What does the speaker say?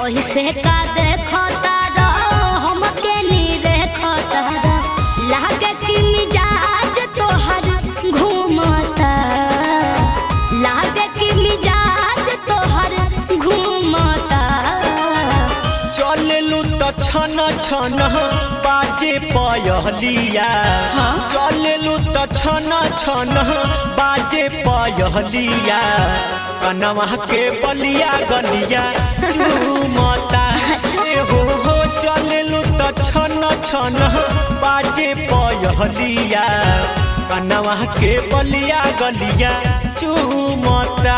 ओहिसे का देखो तारा हमके नी देखो तारा लागे कि मिजाज तोहर घूमता लागे कि मिजाज तोहर घूमता चललू तो छन छन बाजे पयहलिया चललू तो छन छन बाजे पयहलिया कनवा के बलिया गलिया चूमता हो चललू तो छन छन बाजे पयहलिया कनवा के बलिया गलिया चूमता।